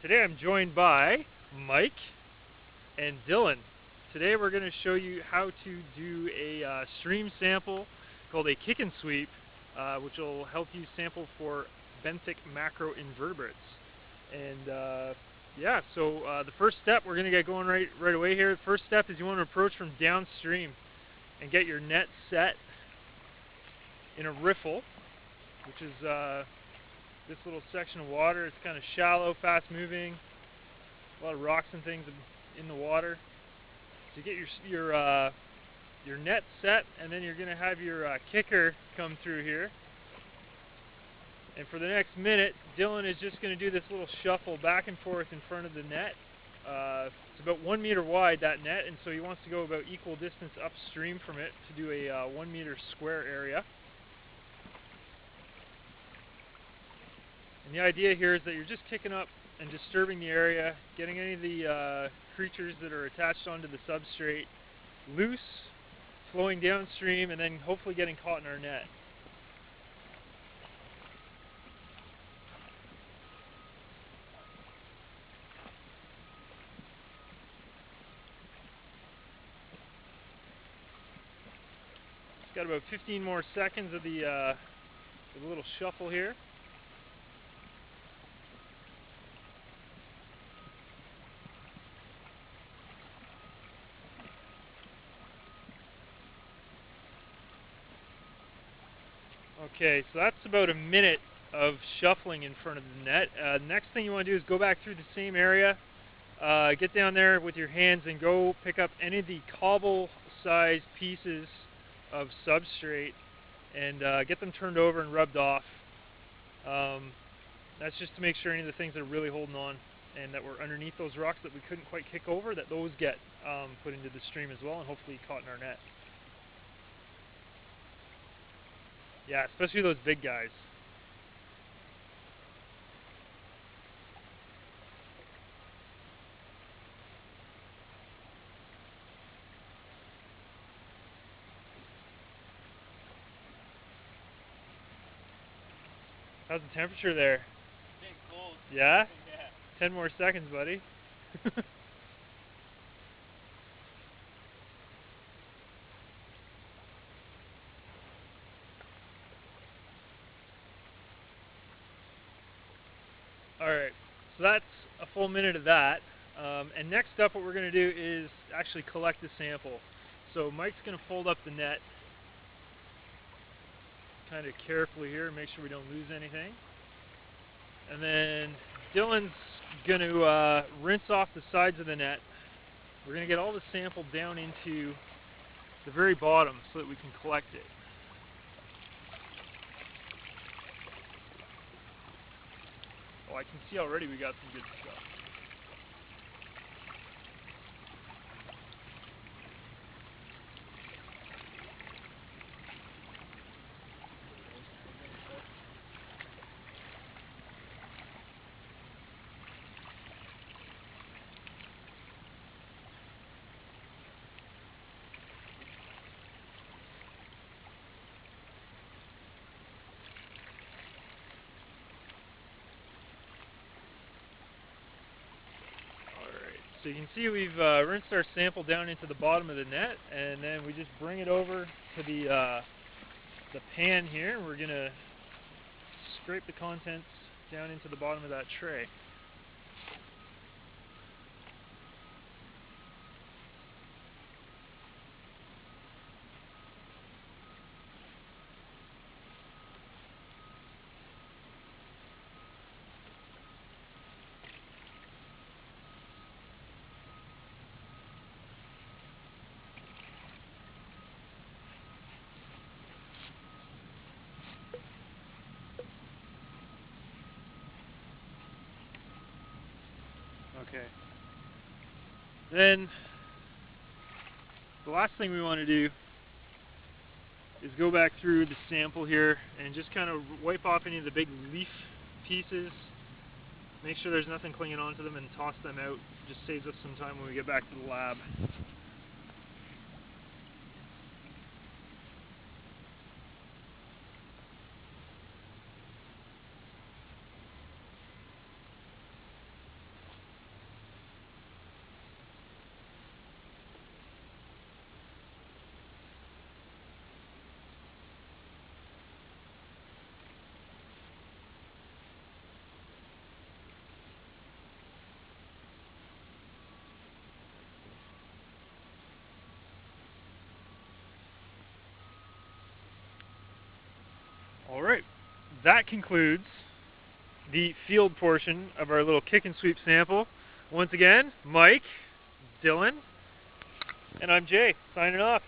Today I'm joined by Mike and Dylan. Today we're going to show you how to do a stream sample called a kick and sweep, which will help you sample for benthic macroinvertebrates. And yeah, so the first step, we're going to get going right away here. The first step is you want to approach from downstream and get your net set in a riffle, which is this little section of water. It's kind of shallow, fast moving, a lot of rocks and things in the water. So you get your net set, and then you're going to have your kicker come through here. And for the next minute, Dylan is just going to do this little shuffle back and forth in front of the net. It's about 1 meter wide, that net, and so he wants to go about equal distance upstream from it to do a 1 meter square area. And the idea here is that you're just kicking up and disturbing the area, getting any of the creatures that are attached onto the substrate loose, flowing downstream, and then hopefully getting caught in our net. It's got about 15 more seconds of the little shuffle here. Okay, so that's about a minute of shuffling in front of the net. Next thing you want to do is go back through the same area, get down there with your hands and go pick up any of the cobble-sized pieces of substrate and get them turned over and rubbed off. That's just to make sure any of the things that are really holding on and that were underneath those rocks that we couldn't quite kick over, that those get put into the stream as well and hopefully caught in our net. Yeah, especially those big guys. How's the temperature there? It's getting cold. Yeah? Yeah. 10 more seconds, buddy. Alright, so that's a full minute of that. And next up what we're going to do is actually collect the sample. So Mike's going to fold up the net kind of carefully here, make sure we don't lose anything. And then Dylan's going to rinse off the sides of the net. We're going to get all the sample down into the very bottom so that we can collect it. Oh, I can see already we got some good stuff. So you can see we've rinsed our sample down into the bottom of the net, and then we just bring it over to the pan here, and we're going to scrape the contents down into the bottom of that tray. Okay. Then the last thing we want to do is go back through the sample here and just kind of wipe off any of the big leaf pieces. Make sure there's nothing clinging onto them and toss them out. Just saves us some time when we get back to the lab. Alright, that concludes the field portion of our little kick and sweep sample. Once again, Mike, Dylan, and I'm Jay, signing off.